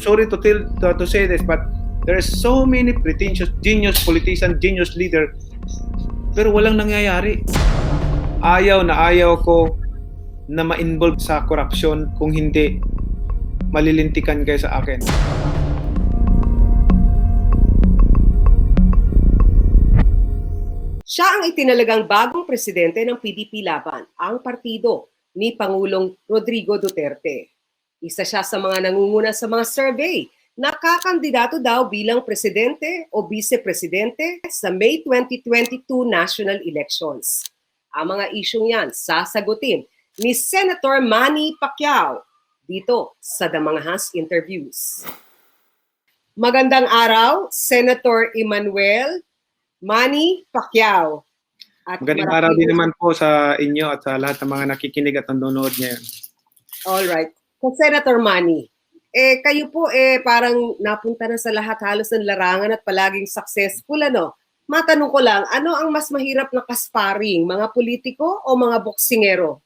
Sorry to say this, but there's so many pretentious, genius politician, genius leader, pero walang nangyayari. Ayaw na ayaw ko na ma-involve sa korupsyon, kung hindi malilintikan kayo sa akin. Siya ang itinalagang bagong presidente ng PDP Laban, ang partido ni Pangulong Rodrigo Duterte. Isa siya sa mga nangunguna sa mga survey na kakandidato daw bilang presidente o vice-presidente sa May 2022 national elections. Ang mga isyong yan sasagutin ni Senator Manny Pacquiao dito sa Damanghas Interviews. Magandang araw, Senator Emmanuel Manny Pacquiao. At Magandang araw din naman po sa inyo at sa lahat ng mga nakikinig at nanonood ngayon. Alright. So, Senator Manny, kayo po parang napunta na sa lahat halos ng larangan at palaging successful, ano? Matanong ko lang, ano ang mas mahirap na kasparing, mga politiko o mga boksingero?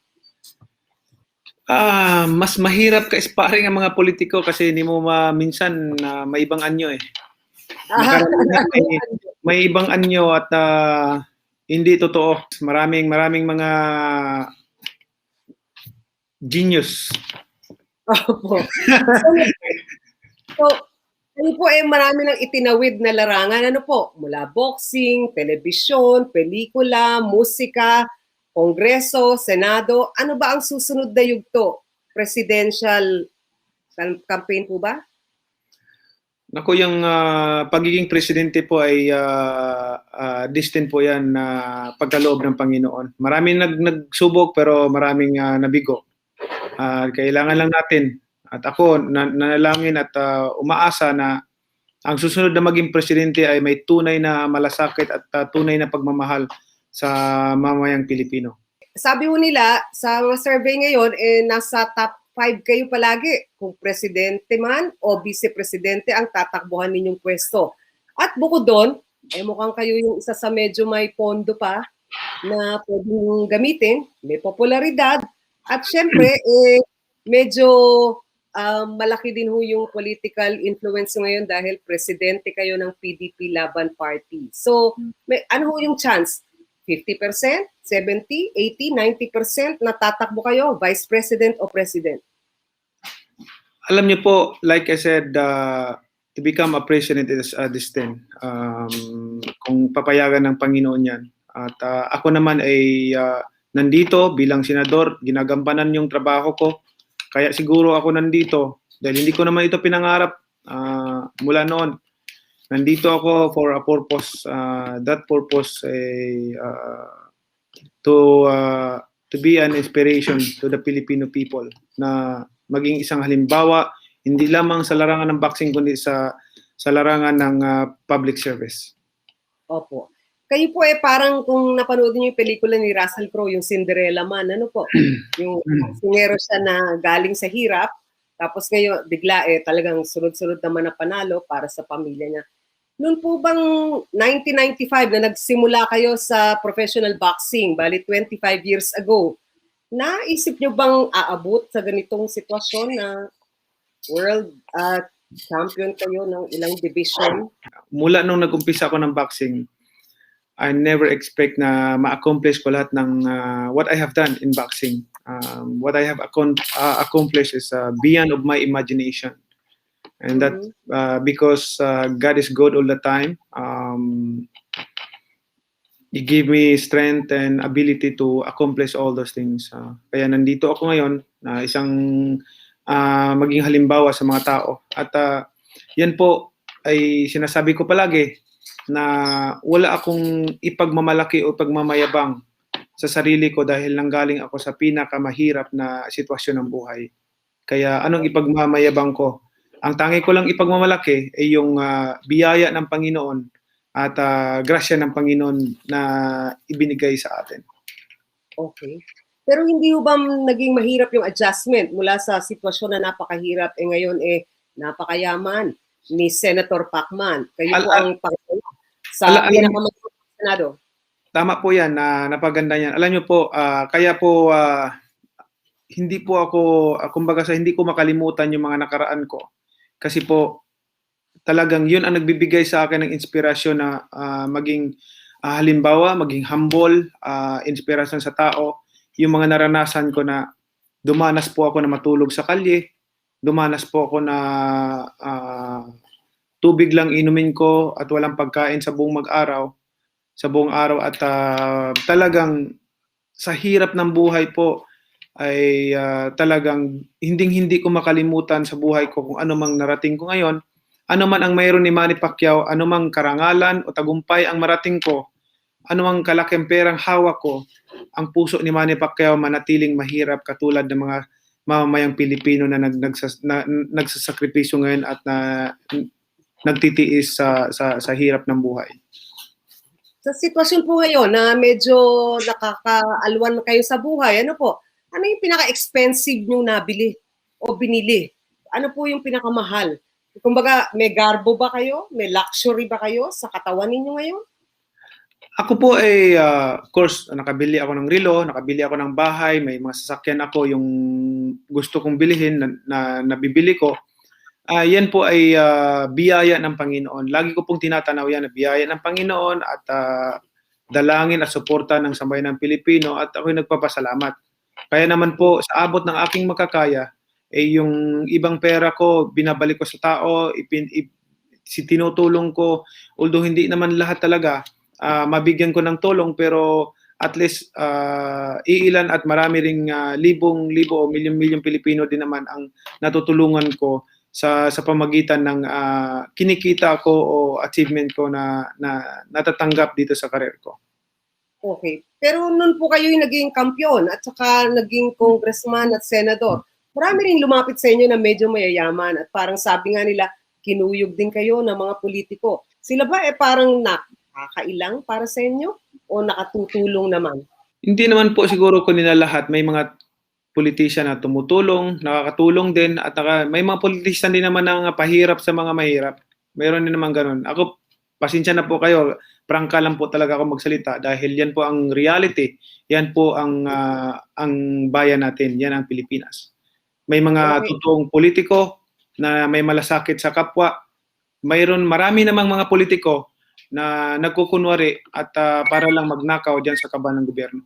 Mas mahirap ka-sparring ang mga politiko kasi hindi mo minsan may ibang anyo eh. May ibang anyo at hindi totoo. Maraming mga genius. Opo. So, ano po marami nang itinawid na larangan. Ano po? Mula boxing, telebisyon, pelikula, musika, kongreso, senado. Ano ba ang susunod na yugto? Presidential campaign po ba? Naku, yung pagiging presidente po ay destined po yan na pagkaloob ng Panginoon. Maraming nagsubok pero maraming nabigo. Kailangan lang natin. At ako, nanalangin at umaasa na ang susunod na maging presidente ay may tunay na malasakit at tunay na pagmamahal sa mamayang Pilipino. Sabi mo nila, sa mga survey ngayon, nasa top 5 kayo palagi. Kung presidente man o vice-presidente ang tatakbuhan ninyong pwesto. At bukod doon, mukhang kayo yung isa sa medyo may pondo pa na pwedeng gamitin, may popularidad. At syempre, medyo malaki din ho yung political influence ngayon dahil presidente kayo ng PDP Laban Party. So, ano ho yung chance? 50%, 70%, 80%, 90% na tatakbo kayo, vice president o president? Alam niyo po, like I said, to become a president is a destined. Kung papayagan ng Panginoon yan. At ako naman ay nandito bilang senador, ginagampanan yung trabaho ko. Kaya siguro ako nandito dahil hindi ko naman ito pinangarap mula noon. Nandito ako for a purpose. That purpose to be an inspiration to the Filipino people na maging isang halimbawa hindi lamang sa larangan ng boxing kundi sa larangan ng public service. Opo. Kayo po parang kung napanood niyo yung pelikula ni Russell Crowe, yung Cinderella Man, ano po? Yung singero siya na galing sa hirap, tapos ngayon bigla talagang sunod-sunod naman na panalo para sa pamilya niya. Noon po bang 1995 na nagsimula kayo sa professional boxing, bali 25 years ago, naisip niyo bang aabot sa ganitong sitwasyon na world champion kayo ng ilang division? Mula nung nag-umpisa ako ng boxing, I never expect na ma-accomplish ko lahat ng what I have done in boxing. What I have accomplished is beyond of my imagination. And that because God is good all the time. He gave me strength and ability to accomplish all those things. Kaya nandito ako ngayon na isang maging halimbawa sa mga tao. At yan po ay sinasabi ko palagi na wala akong ipagmamalaki o pagmamayabang sa sarili ko dahil nanggaling ako sa pinakamahirap na sitwasyon ng buhay. Kaya anong ipagmamayabang ko? Ang tangi ko lang ipagmamalaki ay yung biyaya ng Panginoon at grasya ng Panginoon na ibinigay sa atin. Okay. Pero hindi ho ba naging mahirap yung adjustment mula sa sitwasyon na napakahirap ngayon napakayaman ni Senator Pacman? Kayo po ang Pangulo sa pinakamagandang Senado. Tama po yan, napaganda yan. Alam niyo po, kaya po hindi po ako, kumbaga hindi ko makalimutan yung mga nakaraan ko. Kasi po talagang yun ang nagbibigay sa akin ng inspirasyon na maging halimbawa, maging humble, inspirasyon sa tao. Yung mga naranasan ko na dumanas po ako na matulog sa kalye, dumanas po ako na tubig lang inumin ko at walang pagkain sa buong araw at talagang sa hirap ng buhay po ay talagang hindi ko makalimutan sa buhay ko kung ano mang narating ko ngayon, ano man ang mayroon ni Manny Pacquiao, ano mang karangalan o tagumpay ang marating ko, ano mang kalaking perang hawak ko, ang puso ni Manny Pacquiao manatiling mahirap katulad ng mga mamamayang Pilipino na nagsasakripisyo ngayon at nagtitiis sa hirap ng buhay. Sa sitwasyon po ngayon na medyo nakakaalwan kayo sa buhay, ano po? Ano yung pinaka-expensive nyo nabili o binili? Ano po yung pinakamahal? Kumbaga, may garbo ba kayo? May luxury ba kayo sa katawan ninyo ngayon? Ako po ay, of course, nakabili ako ng relo, nakabili ako ng bahay, may mga sasakyan ako yung gusto kong bilhin na nabibili ko. Yan po ay biyaya ng Panginoon. Lagi ko pong tinatanaw yan na biyaya ng Panginoon at dalangin at suporta ng sambayan ng Pilipino at ako'y nagpapasalamat. Kaya naman po, sa abot ng aking makakaya, yung ibang pera ko, binabalik ko sa tao, tinutulong ko, although hindi naman lahat talaga, mabigyan ko ng tulong, pero at least iilan at marami ring libong-libo o milyon-milyong Pilipino din naman ang natutulungan ko sa pamagitan ng kinikita ko o achievement ko na natatanggap dito sa career ko. Okay. Pero noon po kayo yung naging kampiyon at saka naging congressman at senador, marami rin lumapit sa inyo na medyo mayayaman at parang sabi nga nila, kinuyog din kayo ng mga politiko. Sila ba parang nakakailang para sa inyo o nakatutulong naman? Hindi naman po siguro ko nila lahat. May mga politician na tumutulong, nakakatulong din at may mga politician din naman na pahirap sa mga mahirap. Mayroon din naman ganun. Ako, pasensya na po kayo, prangka lang po talaga ako magsalita dahil yan po ang reality. Yan po ang bayan natin, yan ang Pilipinas. May mga totoong politiko na may malasakit sa kapwa. Marami namang mga politiko na nagkukunwari at para lang magnakaw dyan sa kaban ng gobyerno.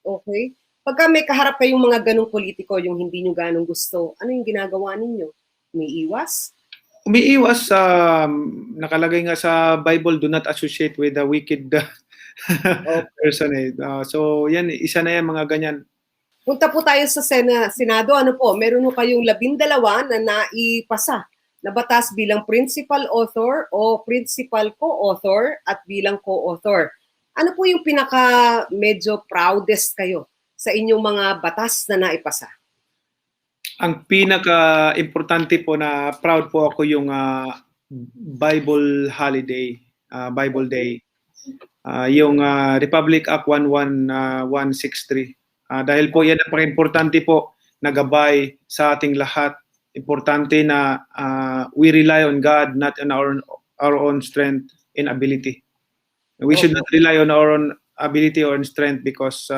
Okay. Pagka may kaharap kayong mga ganong politiko, yung hindi nyo ganong gusto, ano yung ginagawa ninyo? Umiiwas? Umiiwas, nakalagay nga sa Bible, do not associate with a wicked person. So yan, isa na yan mga ganyan. Punta po tayo sa Senado. Ano po, meron po kayong 12 na naipasa na batas bilang principal author o principal co-author at bilang co-author. Ano po yung pinaka medyo proudest kayo sa inyong mga batas na naipasa? Ang pinaka-importante po na proud po ako yung Bible holiday, Bible Day. Yung Republic Act 11163. Dahil po yan ang importante po na gabay sa ating lahat. Importante na we rely on God, not on our own strength and ability. We should not rely on our own ability or strength because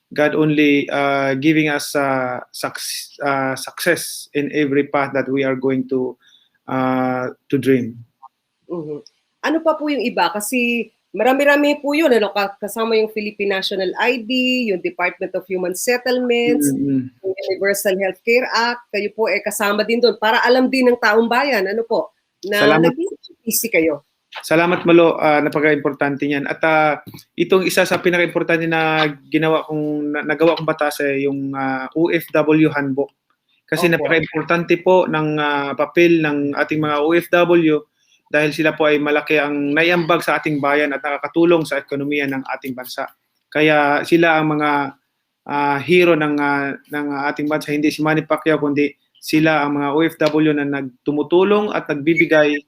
God only giving us success in every path that we are going to dream. Mm-hmm. Ano pa po yung iba? Kasi marami-rami po yun. Ano, kasama yung Philippine National ID, yung Department of Human Settlements, yung Universal Healthcare Act. Kayo po kasama din doon para alam din ng taong bayan. Ano po? Na naging easy kayo. Salamat Malo, napaka-importante niyan. At itong isa sa pinaka-importante na nagawa kong batas yung OFW handbook. Kasi napaka-importante po ng papel ng ating mga OFW dahil sila po ay malaki ang naiambag sa ating bayan at nakakatulong sa ekonomiya ng ating bansa. Kaya sila ang mga hero ng ating bansa, hindi si Manny Pacquiao kundi sila ang mga OFW na nagtumutulong at nagbibigay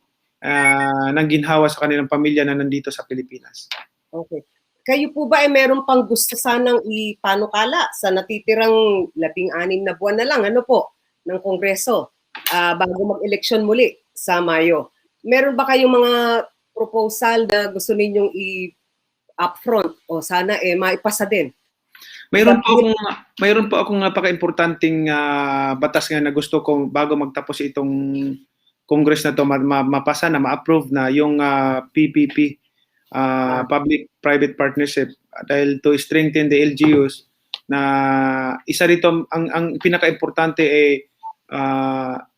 ng ginhawa sa kanilang pamilya na nandito sa Pilipinas. Okay. Kayo po ba ay meron pang gusto sanang ipanukala sa natitirang 16 na buwan na lang, ano po, ng Kongreso bago mag-eleksyon muli sa Mayo? Meron ba kayong mga proposal na gusto ninyong i-upfront o sana maipasa din? Mayroon po akong napaka-importanting batas nga na gusto kong bago magtapos itong Congress na to mapasa na ma-approve na yung PPP, Public-Private Partnership, dahil to strengthen the LGUs na isa rito ang pinaka-importante ay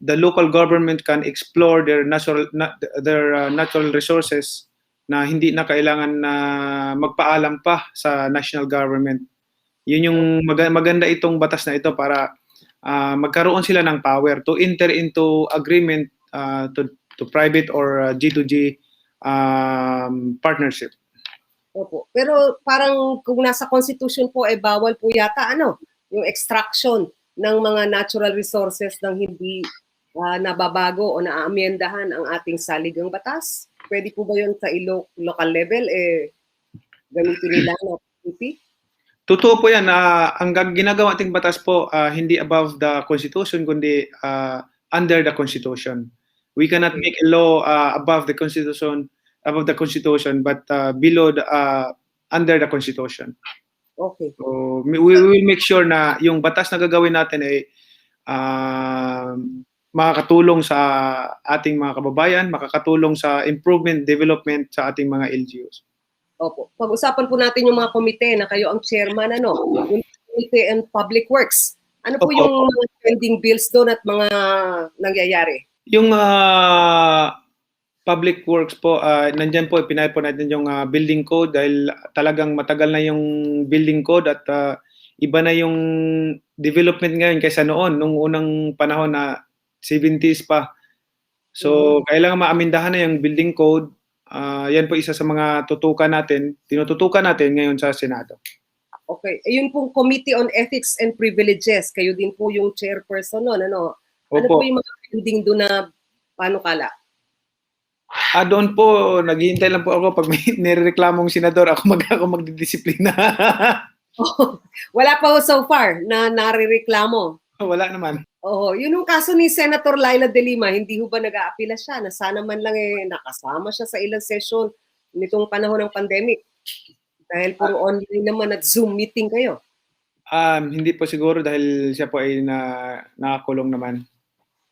the local government can explore their natural resources na hindi na kailangan na magpaalam pa sa national government. Yun yung maganda itong batas na ito para magkaroon sila ng power to enter into agreement to private or G2G partnership. Opo. Pero parang kung nasa constitution po bawal po yata yung extraction ng mga natural resources ng hindi nababago o naaamyendahan ang ating saligang batas. Pwede po ba yun sa local level gamitin nila ng PPP? Totoo po yan. Ang ginagawa ating batas po, hindi above the Constitution, kundi under the Constitution. We cannot make a law above the Constitution, but below under the Constitution. Okay. So, we will make sure na yung batas na gagawin natin ay makakatulong sa ating mga kababayan, makakatulong sa improvement, development sa ating mga LGUs. Opo. Pag-usapan po natin yung mga komite na kayo ang chairman, yung Committee on Public Works. Ano po yung mga pending bills doon at mga nangyayari? Yung Public Works po, nandyan po, pinay po natin yung building code dahil talagang matagal na yung building code at iba na yung development ngayon kaysa noon, nung unang panahon na 70s pa. So, kailangan maamindahan na yung building code. Yan po isa sa mga tinututukan natin ngayon sa Senado. Okay. Yun pong Committee on Ethics and Privileges, kayo din po yung chairperson nun, ano? Ano po yung mga pending doon na panukala? Doon po, naghihintay lang po ako pag may nirereklamong senador, ako magdidisiplina. Wala pa ho so far na narireklamo? Wala naman. Yun yung kaso ni Senator Laila De Lima, hindi ho ba nag-aapila siya na sana man lang nakasama siya sa ilang session nitong panahon ng pandemic? Dahil puro online naman at Zoom meeting kayo. Hindi po siguro dahil siya po ay nakakulong naman.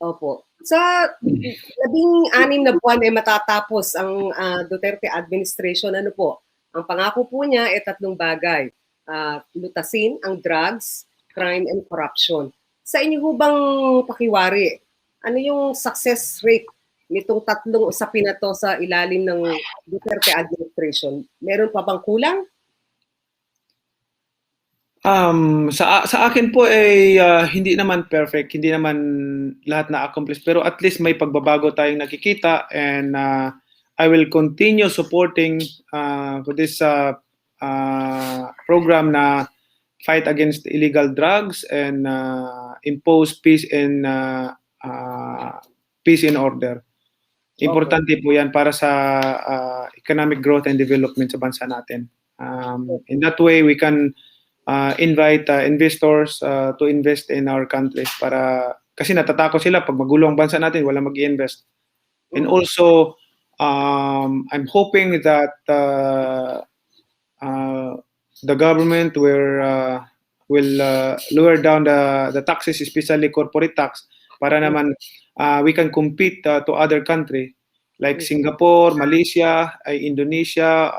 Opo. Sa 16 na buwan matatapos ang Duterte administration, ano po? Ang pangako po niya ay 3 bagay. Lutasin ang drugs, crime and corruption. Sa inyo ho bang pakiwari, ano yung success rate nitong 3 usapin na to sa ilalim ng Duterte administration? Meron pa bang kulang? Sa akin po ay hindi naman perfect, hindi naman lahat na-accomplish, pero at least may pagbabago tayong nakikita, and I will continue supporting this program na fight against illegal drugs and impose peace and order. Importante po yan para sa economic growth and development sa bansa natin. In that way, we can invite investors to invest in our country, kasi natatakot sila pag magulo ang bansa natin, wala mag-i-invest. And also, I'm hoping that the government will lower down the taxes, especially corporate tax, para naman we can compete to other country like Singapore, Malaysia, Indonesia,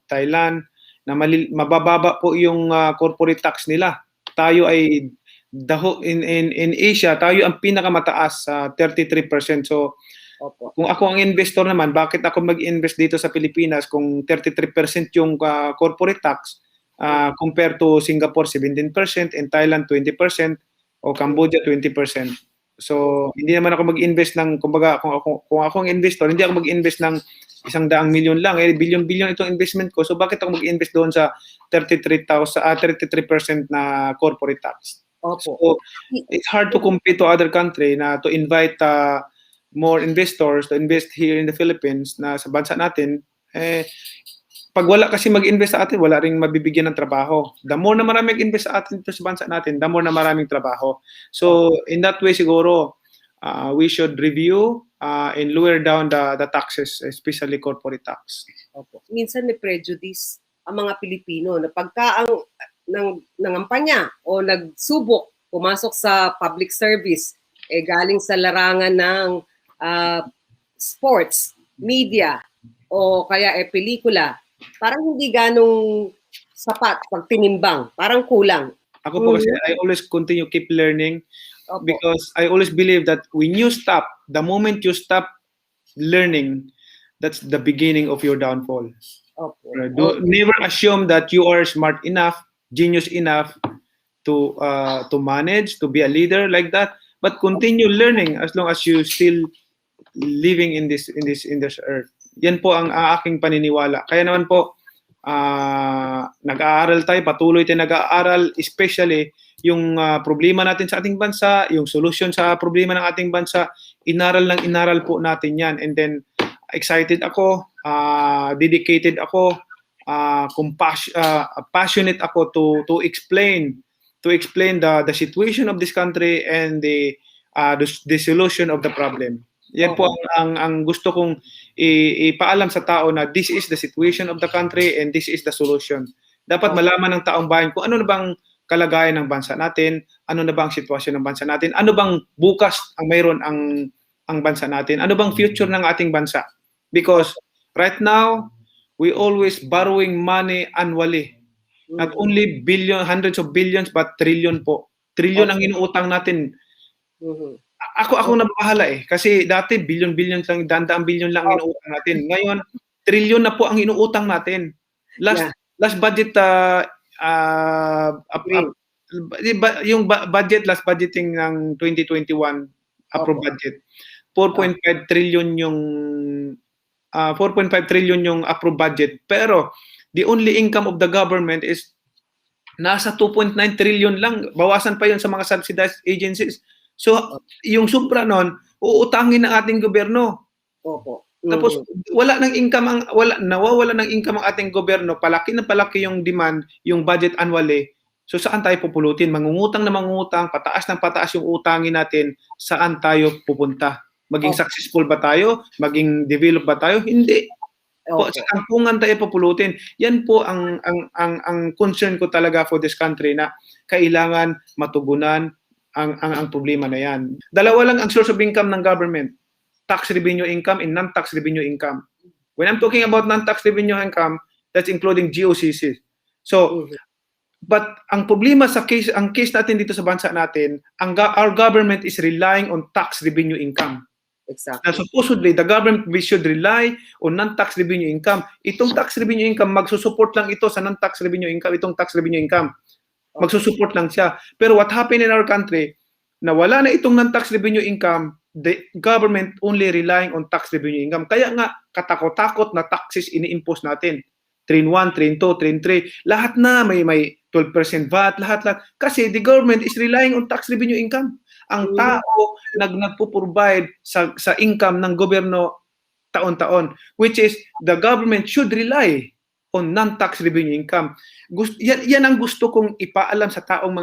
Thailand, na mabababa po yung corporate tax nila. Tayo ay in Asia, tayo ang pinakamataas, 33%. So kung ako ang investor naman, bakit ako mag-invest dito sa Pilipinas kung 33% yung corporate tax compared to Singapore 17% and Thailand 20% o Cambodia 20%. So hindi naman ako mag-invest ng, kumbaga kung ako ang investor, hindi ako mag-invest ng 100 milyon lang, billion itong investment ko. So bakit ako mag-invest doon sa 33% na corporate tax? So it's hard to compete to other country na to invite more investors to invest here in the Philippines na sa bansa natin. Pag wala kasi mag-invest sa atin, wala ring mabibigyan ng trabaho. The more na maraming invest sa atin sa bansa natin, the more na maraming trabaho. So in that way siguro, we should review and lower down the taxes, especially corporate tax. Minsan may prejudice ang mga Pilipino na pagka ang nangampanya o nagsubok pumasok sa public service, galing sa larangan ng sports, media, o kaya pelikula, parang hindi ganong sapat pag tinimbang, parang kulang. Ako po kasi I always continue keep learning because I always believe that when you stop, the moment you stop learning, that's the beginning of your downfall. Never assume that you are smart enough, genius enough to manage, to be a leader like that, but continue learning as long as you still living in this earth. Yan po ang aking paniniwala. Kaya naman po nag-aaral tayo, patuloy tayo nag-aaral, especially yung problema natin sa ating bansa, yung solution sa problema ng ating bansa, inaral po natin yan. And then excited ako, dedicated ako, passionate ako to explain the situation of this country and the solution of the problem. Yan po ang gusto kong ipaalam sa tao na this is the situation of the country and this is the solution. Dapat malaman ng taong bayan kung ano na bang kalagayan ng bansa natin, ano na bang sitwasyon ng bansa natin, ano bang bukas ang mayroon ang bansa natin, ano bang future ng ating bansa. Because right now, we always borrowing money annually. Not only hundreds of billions, but trillion po. Trillion ang inuutang natin. Ako nabahala kasi dati billion lang, daang billion lang inuutang natin. Ngayon, trillion na po ang inuutang natin. Last budget yung last budgeting ng 2021 approved budget. 4.5 trillion yung 4.5 trillion yung approved budget. Pero the only income of the government is nasa 2.9 trillion lang. Bawasan pa yun sa mga subsidized agencies. So, yung sobra nun, uutangin ng ating gobyerno. Tapos, nawawala ng income ang ating gobyerno, palaki na palaki yung demand, yung budget annually. So, saan tayo pupulutin? Mangungutang na mangungutang, pataas ng pataas yung utangin natin, saan tayo pupunta? Maging successful ba tayo? Maging develop ba tayo? Hindi. Sa kampungan tayo pupulutin. Yan po ang concern ko talaga for this country na kailangan matugunan ang problema na yan. Dalawa lang ang source of income ng government. Tax revenue income and non-tax revenue income. When I'm talking about non-tax revenue income, that's including GOCC. So, but ang problema ang case natin dito sa bansa natin, our government is relying on tax revenue income. Exactly. Now, supposedly, the government should rely on non-tax revenue income. Itong tax revenue income, magsusupport lang ito sa non-tax revenue income, itong tax revenue income. Magsusupport lang siya. Pero what happened in our country, na wala na itong non-tax revenue income, the government only relying on tax revenue income. Kaya nga, katakot-takot na taxes ini-impose natin. Train 1, Train 2, Train 3, lahat na may 12% VAT, lahat. Kasi the government is relying on tax revenue income. Ang tao nagpo-provide sa income ng gobyerno taon-taon, which is the government should rely on non-tax revenue income. Yan ang gusto kong ipaalam sa taong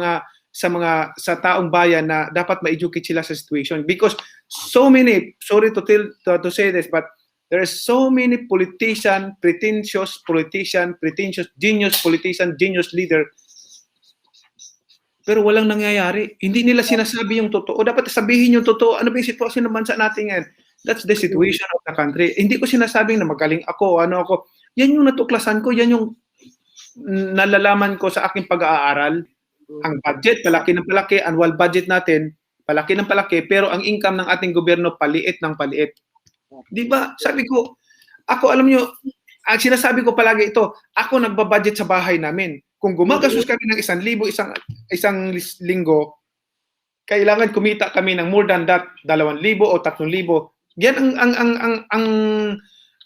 bayan na dapat ma-educate sila sa situation, because so many, sorry to say this, but there are so many pretentious genius politician, genius leader, pero walang nangyayari. Hindi nila sinasabi yung totoo. Dapat sabihin yung totoo. Ano ba yung sitwasyon ng bansa natin ngayon? That's the situation of the country. Hindi ko sinasabing na magaling ako, ano ako. Yan yung natuklasan ko, yan yung nalalaman ko sa aking pag-aaral. Ang budget, palaki ng palaki, annual budget natin, palaki ng palaki, pero ang income ng ating gobyerno, paliit ng paliit. Di ba? Sabi ko, ako alam nyo, sinasabi ko palagi ito, ako nagbabudget sa bahay namin. Kung gumagastos kami ng 1,000 isang linggo, kailangan kumita kami ng more than that, 2,000 o 3,000. Yan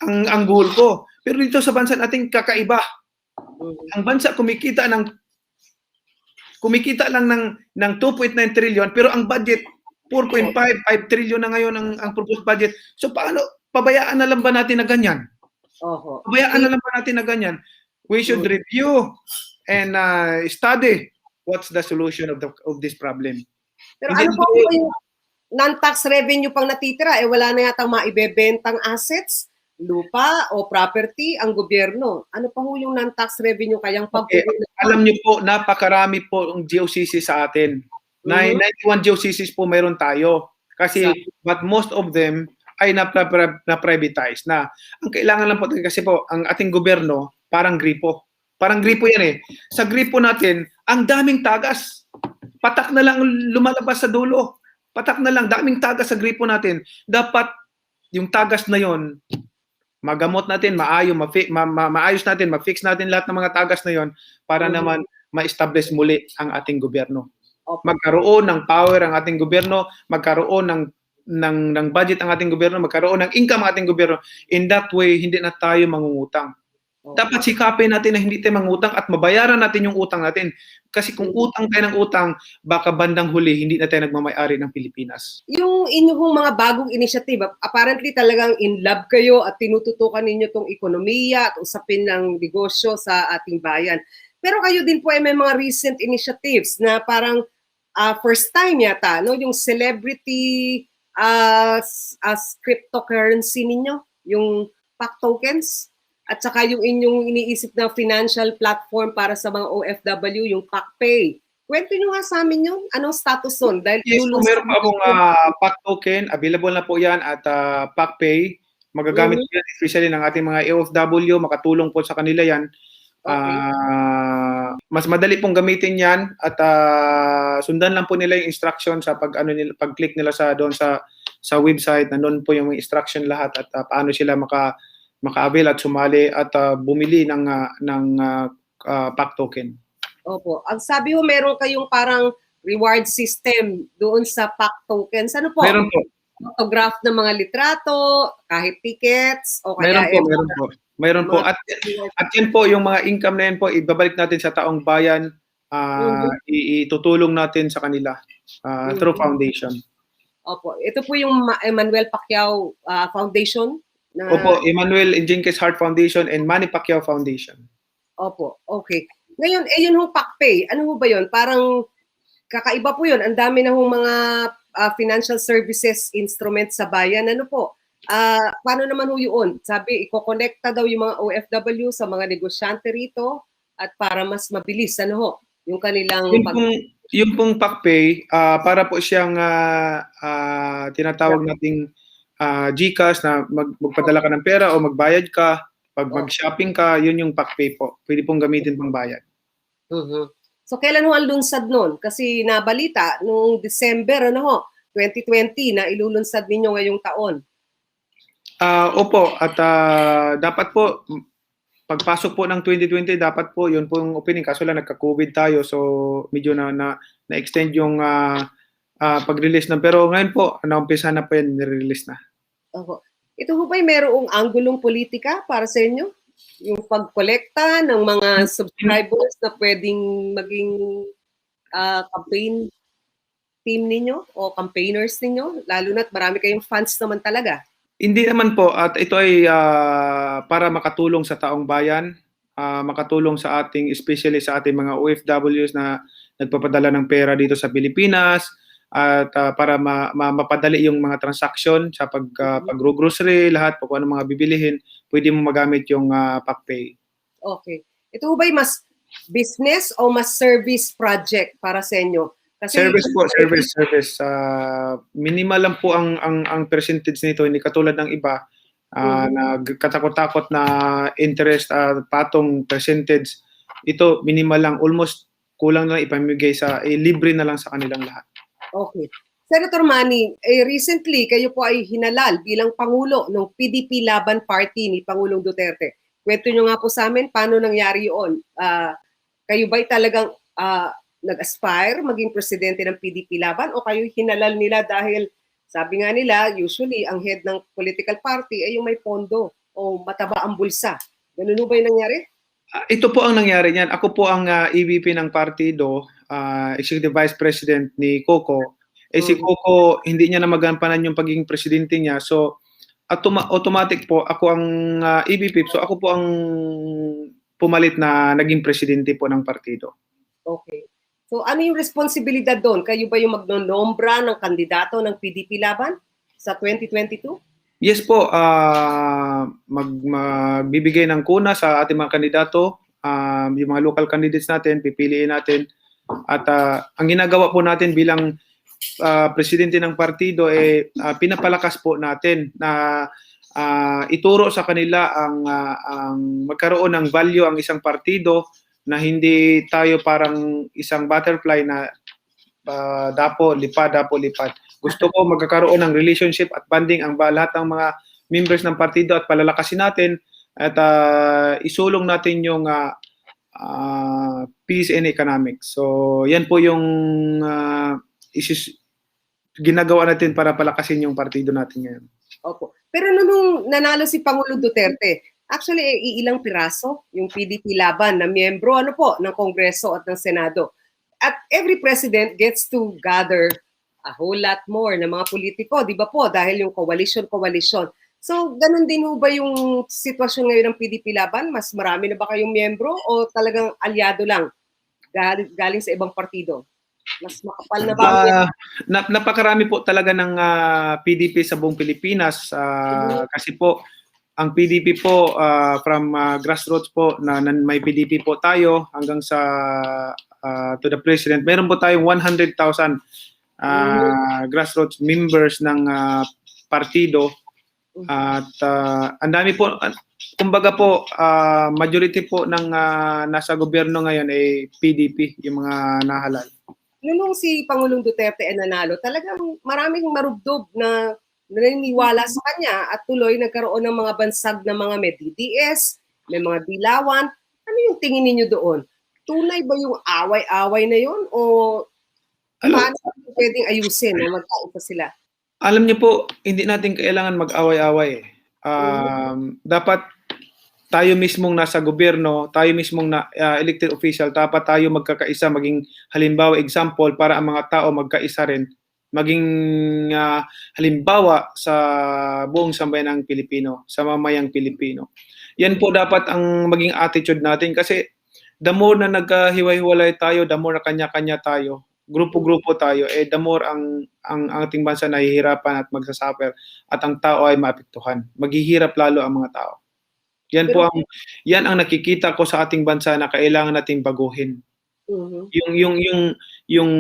ang goal ko. Pero dito sa bansa natin kakaiba. Ang bansa kumikita lang ng 2.9 trillion, pero ang budget 4.5 trillion na ngayon ang proposed budget. So paano, pabayaan na lang ba natin na ganyan? Pabayaan na lang ba natin na ganyan? We should review and study what's the solution of this problem. Pero ano po yung non-tax revenue pang natitira? Wala na yata maibebentang assets? lupa o property ang gobyerno. Ano pa ho yung non-tax revenue kayang Okay. Alam niyo po, napakarami po ang GOCC sa atin. 91 GOCCs po meron tayo. Kasi, but most of them ay na-privatize na. Ang kailangan lang po, kasi po, ang ating gobyerno, parang gripo. Parang gripo yan eh. Sa gripo natin, ang daming tagas. Patak na lang lumalabas sa dulo. Patak na lang, daming tagas sa gripo natin. Dapat, yung tagas na yon magamot natin, maayos natin, ma-fix natin lahat ng mga tagas na yon para naman ma-establish muli ang ating gobyerno. Magkaroon ng power ang ating gobyerno, magkaroon ng budget ang ating gobyerno, magkaroon ng income ang ating gobyerno. In that way, hindi na tayo mangungutang. Dapat sikapin natin na hindi tayo mangutang at mabayaran natin yung utang natin. Kasi kung utang tayo ng utang, baka bandang huli, hindi na tayo nagmamay-ari ng Pilipinas. Yung inyong mga bagong initiative, apparently talagang in love kayo at tinututukan ninyo tong ekonomiya at usapin ng negosyo sa ating bayan. Pero kayo din po ay may mga recent initiatives na parang first time yata, no? Yung celebrity as cryptocurrency ninyo, yung PAC tokens. At saka yung inyong iniisip na financial platform para sa mga OFW, yung PacPay. Kwento nyo nga sa amin yung anong status nun. Dahil yes, meron pa akong PAC token, available na po yan at PacPay. Magagamit po yan, especially ng ating mga OFW, makatulong po sa kanila yan. Mas madali pong gamitin yan at sundan lang po nila yung instruction sa pag-click nila sa doon sa website. Nandun po yung instruction lahat at paano sila maka-avail at sumali at bumili ng PAC token. Opo. Ang sabi mo, meron kayong parang reward system doon sa PAC tokens. Ano po? Meron po. Autograph ng mga litrato, kahit tickets, o kaya... Meron po. At yan po, yung mga income na yan po, ibabalik natin sa taong bayan, itutulong natin sa kanila through foundation. Opo. Ito po yung Emmanuel Pacquiao Foundation. Opo, Emmanuel Enriquez Heart Foundation and Manny Pacquiao Foundation. Opo, okay. Ngayon, yun hong PacPay. Ano ho ba yun? Parang kakaiba po yun. Ang dami na hong mga financial services instrument sa bayan. Ano po? Paano naman ho yun? Sabi, iko-connecta daw yung mga OFW sa mga negosyante rito at para mas mabilis. Ano ho? Yung kanilang... Yung pong PacPay, para po siyang tinatawag nating GCash na magpadala ka ng pera o magbayad ka, pag mag-shopping ka, yun yung PacPay po. Pwede pong gamitin pang bayad. So kailan ho ang lunsad nun? Kasi nabalita noong December 2020 na ilulunsad ninyo ngayong taon. Opo, at dapat po pagpasok po ng 2020 dapat po yun po yung opening, kaso lang nagka-COVID tayo, so medyo na-extend yung pag-release na, pero ngayon po naumpisa na po yan, nire-release na. Ito ho ba'y merong anggulong politika para sa inyo? Yung pagkolekta ng mga subscribers na pwedeng maging campaign team ninyo o campaigners ninyo? Lalo na't marami kayong fans naman talaga. Hindi naman po, at ito ay para makatulong sa taong bayan, makatulong sa ating, especially sa ating mga OFWs na nagpapadala ng pera dito sa Pilipinas, at para mapadali yung mga transaction sa pag-grocery, lahat po kung ano mga bibilihin, pwede mo magamit yung PacPay. Okay. Ito ba'y mas business o mas service project para sa inyo? Kasi, service. Minimal lang po ang percentage nito, hindi katulad ng iba na katakot-takot na interest, patong percentage. Ito, minimal lang, almost kulang lang ipamigay libre na lang sa kanilang lahat. Okay. Senator Manny, recently kayo po ay hinalal bilang Pangulo ng PDP Laban Party ni Pangulong Duterte. Kwento nyo nga po sa amin, paano nangyari yun? Kayo ba'y talagang nag-aspire maging presidente ng PDP Laban o kayo hinalal nila dahil sabi nga nila, usually ang head ng political party ay yung may pondo o mataba ang bulsa. Ganun ba yung nangyari? Ito po ang nangyari niyan. Ako po ang EVP ng partido, Executive Vice President ni Coco. Si Coco, hindi niya na magampanan yung pagiging presidente niya. So, automatic po, ako ang EVP. So, ako po ang pumalit na naging presidente po ng partido. Okay. So, ano yung responsibilidad doon? Kayo ba yung magnonombra ng kandidato ng PDP Laban sa 2022? Yes po, magbibigay ng kuna sa ating mga kandidato, yung mga local candidates natin, pipiliin natin. At ang ginagawa po natin bilang presidente ng partido, pinapalakas po natin na ituro sa kanila ang magkaroon ng value ang isang partido, na hindi tayo parang isang butterfly na dapo, lipad, dapo, lipad. Gusto ko magkakaroon ng relationship at bonding ang lahat ng mga members ng partido at palalakasin natin at isulong natin yung peace and economics. So, yan po yung ginagawa natin para palakasin yung partido natin ngayon. Opo. Pero nung nanalo si Pangulo Duterte, actually iilang piraso yung PDP Laban na miyembro ng Kongreso at ng Senado. At every president gets to gather a whole lot more na mga politiko, di ba po? Dahil yung coalition. So, ganun din ho ba yung sitwasyon ngayon ng PDP Laban? Mas marami na ba kayong miyembro o talagang alyado lang galing sa ibang partido? Mas makapal na ba? Napakarami po talaga ng PDP sa buong Pilipinas, kasi po ang PDP po from grassroots po na may PDP po tayo hanggang sa to the president. Meron po tayong 100,000 grassroots members ng partido at ang dami po, kumbaga po majority po ng nasa gobyerno ngayon ay PDP, yung mga nahalal. Nung si Pangulong Duterte ay nanalo, talagang maraming marubdob na naniniwala sa kanya at tuloy nagkaroon ng mga bansag na mga may DDS, may mga dilawan. Ano yung tingin ninyo doon? Tunay ba yung away-away na yun o paano pwedeng ayusin na magkaisa sila? Alam niyo po, hindi natin kailangan mag-away-away. Dapat tayo mismong nasa gobyerno, tayo mismong elected official, dapat tayo magkakaisa, maging halimbawa, example, para ang mga tao magkaisa rin, maging halimbawa sa buong sambayan ng Pilipino, sa mamayang Pilipino. Yan po dapat ang maging attitude natin, kasi the more na nagkahiwa-hiwalay tayo, the more na kanya-kanya tayo, grupo-grupo tayo, the more ang ating bansa nahihirapan at magsasuffer at ang tao ay maapektuhan. Maghihirap lalo ang mga tao. Yan ang nakikita ko sa ating bansa na kailangan nating baguhin. Yung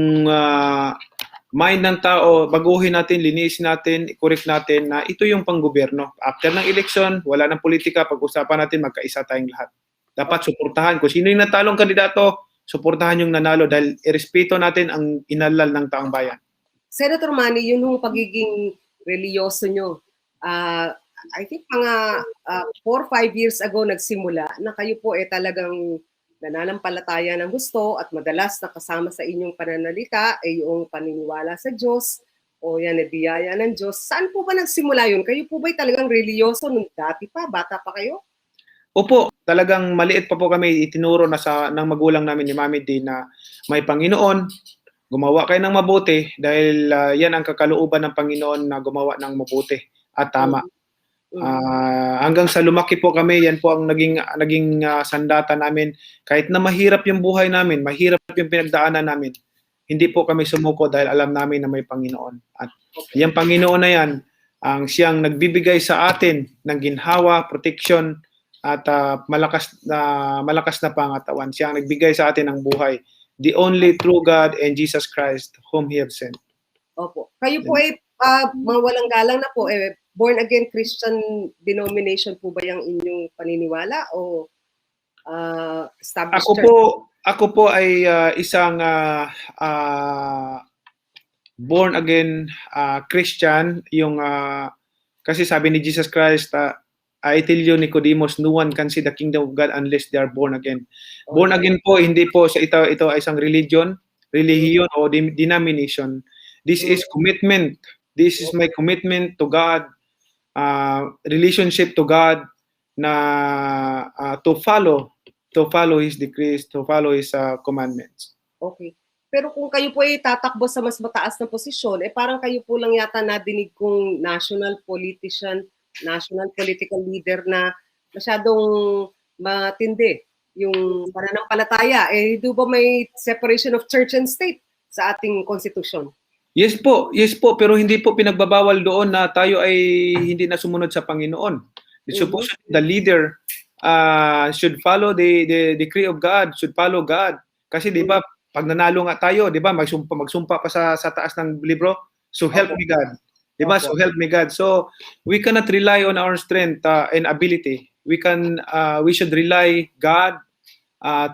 mind ng tao, baguhin natin, linisin natin, i-correct natin na ito yung panggobyerno. After ng election, wala ng politika, pag-usapan natin, magkaisa tayong lahat. Dapat suportahan. Kung sino yung natalong kandidato, suportahan yung nanalo dahil irespeto natin ang inalal ng taong bayan. Senator Manny, yun yung pagiging religyoso nyo. I think mga 4-5 years ago nagsimula na kayo po talagang nananampalataya ng gusto at madalas nakasama sa inyong pananalita ay yung paniniwala sa Diyos o yan biyaya ng Diyos. Saan po ba nagsimula yun? Kayo po ba'y talagang religyoso nung dati pa? Bata pa kayo? Opo, talagang maliit pa po kami, itinuro na ng magulang namin ni Mami D na may Panginoon, gumawa kayo ng mabuti dahil yan ang kakalooban ng Panginoon na gumawa ng mabuti at tama. Hanggang sa lumaki po kami, yan po ang naging sandata namin. Kahit na mahirap yung buhay namin, mahirap yung pinagdaanan namin, hindi po kami sumuko dahil alam namin na may Panginoon. At yung Panginoon na yan, ang siyang nagbibigay sa atin ng ginhawa, protection, at malakas na pangatawan. Siya ang nagbigay sa atin ng buhay. The only true God and Jesus Christ whom He have sent. Opo. Kayo po ay mga walang galang na po, born again Christian denomination po ba yung inyong paniniwala o established church? Ako po ay isang born again Christian, yung kasi sabi ni Jesus Christ, I tell you, Nicodemus, no one can see the kingdom of God unless they are born again. Okay. Born again po, hindi po sa ito ay isang religion o denomination. This is commitment. This is my commitment to God, relationship to God, na to follow His decrees, to follow His commandments. Okay. Pero kung kayo po ay tatakbo sa mas mataas na posisyon, parang kayo po lang yata nadinig kong national political leader na masyadong matindi yung pananampalataya. Do ba may separation of church and state sa ating konstitusyon? Yes po, pero hindi po pinagbabawal doon na tayo ay hindi na sumunod sa Panginoon. Supposedly, the leader should follow the decree of God, should follow God. Kasi di ba, pag nanalo nga tayo, di ba, magsumpa pa sa taas ng libro, so help me God. Di ba, so help me God. So, we cannot rely on our strength and ability. We should rely God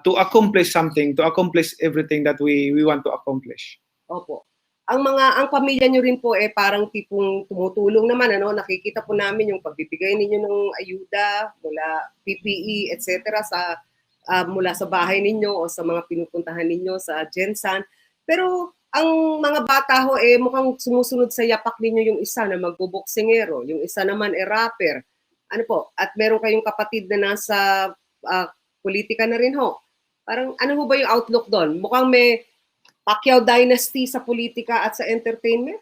to accomplish something, to accomplish everything that we want to accomplish. Opo. Ang pamilya niyo rin po parang tipong tumutulong naman, ano, nakikita po namin yung pagbibigay ninyo ng ayuda mula PPE etc. Mula sa bahay ninyo o sa mga pinupuntahan ninyo sa Gensan. Pero ang mga bata ho mukhang sumusunod sa yapak ninyo, yung isa na magboboksingero, yung isa naman rapper. Ano po? At meron kayong kapatid na nasa politika na rin ho. Parang ano ho ba yung outlook doon? Mukhang may Pacquiao dynasty sa politika at sa entertainment?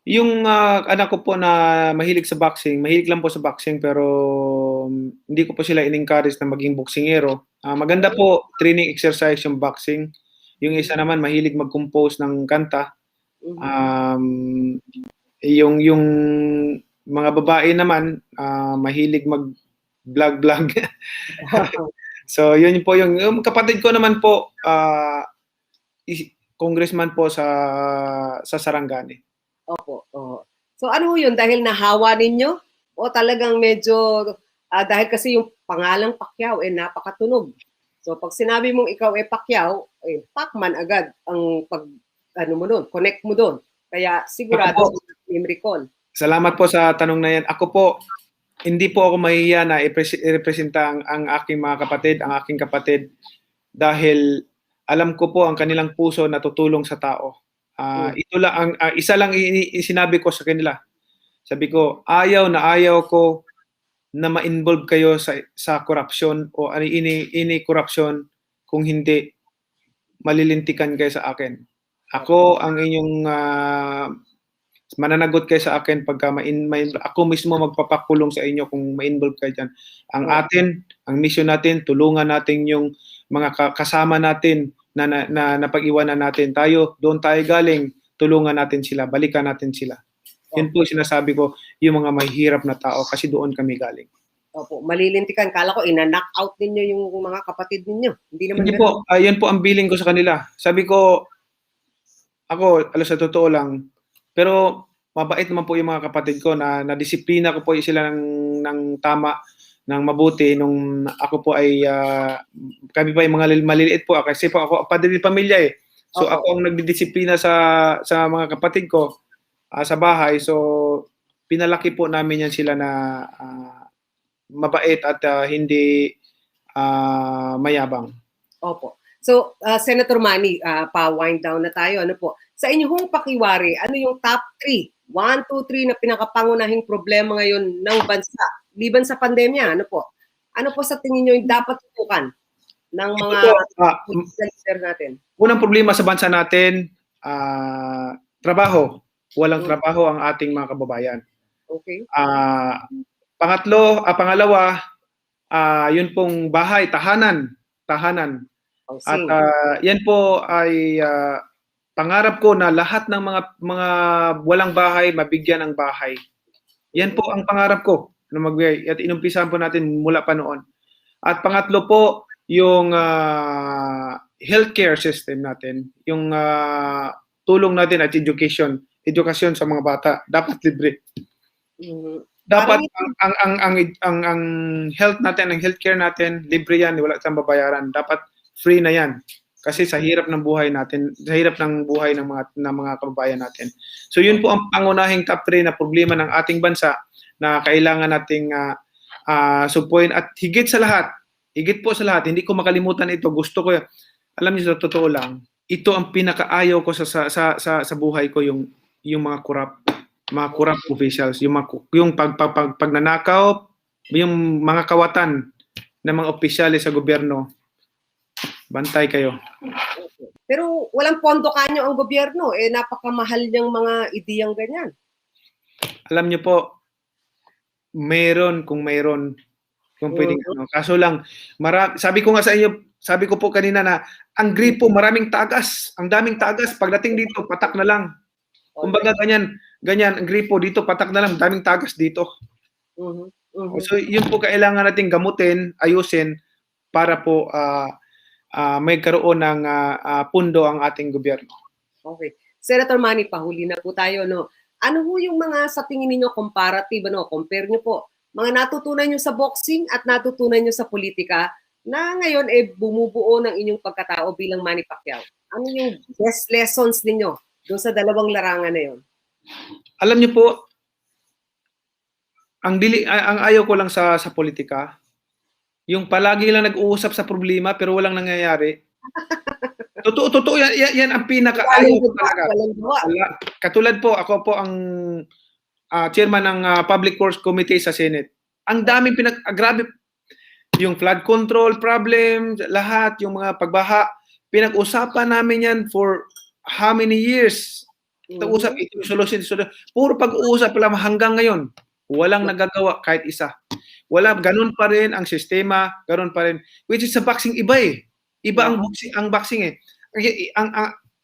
Yung anak ko po na mahilig lang po sa boxing, pero hindi ko po sila in-encourage na maging boksingero. Maganda po, training exercise yung boxing. Yung isa naman mahilig mag-compose ng kanta. Yung mga babae naman mahilig mag-vlog. So yun po yung kapatid ko naman po, congressman po sa Sarangani. Opo. So ano yun, dahil nahawa ninyo o talagang medyo dahil kasi yung pangalang Pacquiao napakatunog. So pag sinabi mong ikaw Pacquiao, Pacman agad ang mo doon, connect mo doon. Kaya sigurado name recall. Salamat po sa tanong na yan. Ako po, hindi po ako mahihiya na i-representa ang aking mga kapatid, ang aking kapatid, dahil alam ko po ang kanilang puso na tutulong sa tao. Ito lang isa lang sinabi ko sa kanila. Sabi ko, ayaw ko na ma-involve kayo sa corruption o ini corruption, kung hindi malilintikan kayo sa akin. Ako ang inyong mananagot kayo sa akin pagka ako mismo magpapakulong sa inyo kung ma-involve kayo dyan. Ang mission natin, tulungan natin yung mga kasama natin na napag-iwanan natin. Doon tayo galing, tulungan natin sila, balikan natin sila. Yun po sinasabi ko, yung mga mahihirap na tao, kasi doon kami galing. Opo, malilintikan. Kala ko ina-knock out ninyo yung mga kapatid ninyo. Hindi po, yan po ang billing ko sa kanila. Sabi ko, ako, sa totoo lang, pero mabait naman po yung mga kapatid ko na disiplina ko po sila ng tama, ng mabuti nung ako po ay kami pa yung mga maliliit po kasi po ako padre pamilya So ako ang nagdidisiplina sa mga kapatid ko sa bahay. So pinalaki po namin yan sila na mabait at hindi mayabang. Opo. So Senator Manny, pa-wind down na tayo. Ano po? Sa inyong pakiwari, ano yung top 3? 1, 2, 3 na pinakapangunahing problema ngayon ng bansa liban sa pandemya, ano po? Ano po sa tingin niyo yung dapat tutukan ng mga leader natin? Unang problema sa bansa natin, trabaho. Walang trabaho ang ating mga kababayan. Okay. Pangalawa, yun pong bahay, tahanan. At yan po ay pangarap ko na lahat ng mga walang bahay mabigyan ng bahay. Yan po ang pangarap ko na magbigay at inumpisahan po natin mula pa noon. At pangatlo po, yung healthcare system natin, yung tulong natin at education sa mga bata dapat libre. Dapat ang health natin, ang healthcare natin, libre yan, wala tayong babayaran. Dapat free na yan. Kasi sa hirap ng buhay natin, sa hirap ng buhay ng mga kababayan natin. So yun po ang pangunahing top 3 na problema ng ating bansa na kailangan nating supuin. At higit po sa lahat, hindi ko makalimutan ito. Gusto ko, alam niyo sa totoo lang, ito ang pinakaayaw ko sa buhay ko, yung mga corrupt officials, yung pagnanakaw, yung mga kawatan ng mga opisyales sa gobyerno. Bantay kayo. Pero walang pondo kanyo ang gobyerno, napakamahal niyang mga ideyang ganyan. Alam niyo po, mayroon kung pwedeng Kaso lang, sabi ko nga sa inyo, sabi ko po kanina na ang gripo maraming tagas, ang daming tagas. Pagdating dito, patak na lang. Kumbaga ganyan ang gripo dito, patak na lang, daming tagas dito. Mhm, mhm. So yun po kailangan nating gamutin, ayusin para po may karoon ng pundo ang ating gobyerno. Okay. Senator Manny, pahuli na po tayo, no? Ano ho yung mga sa tingin ninyo comparative, ano, compare nyo po, mga natutunan nyo sa boxing at natutunan nyo sa politika na ngayon bumubuo ng inyong pagkatao bilang Manny Pacquiao? Ano yung best lessons ninyo doon sa dalawang larangan na yun? Alam niyo po, ang ayaw ko lang sa politika, yung palagi lang nag-uusap sa problema pero walang nangyayari. Totoo yan ang pinaka-ayaw ko talaga. Katulad po, ako po ang chairman ng Public Works Committee sa Senate. Ang daming grabe yung flood control problem, lahat, yung mga pagbaha, pinag-usapan namin yan for how many years? Usap, ito yung solution. Puro pag-uusap lang hanggang ngayon. Walang nagagawa kahit isa. Wala, ganun pa rin ang sistema, ganun pa rin. Which is sa boxing, iba eh. Iba ang boxing eh.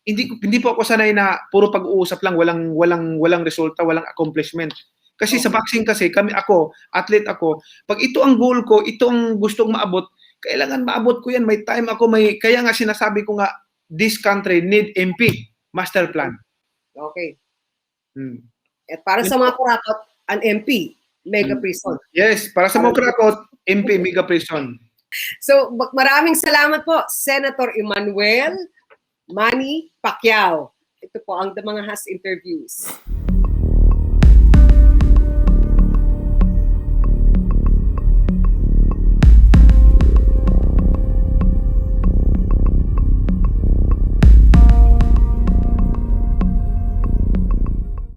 Hindi po ako sanay na puro pag-uusap lang, walang resulta, walang accomplishment. Kasi sa boxing kasi, ako, athlete ako, pag ito ang goal ko, ito ang gustong maabot, kailangan maabot ko yan, may time ako, kaya nga sinasabi ko nga, this country need MP, master plan. Okay. At para sa mga kurakot, an MP, mega prison. Yes, para sa mga kurakot, MP, mega prison. So, maraming salamat po, Senator Emmanuel Manny Pacquiao. Ito po ang The Mga Has Interviews.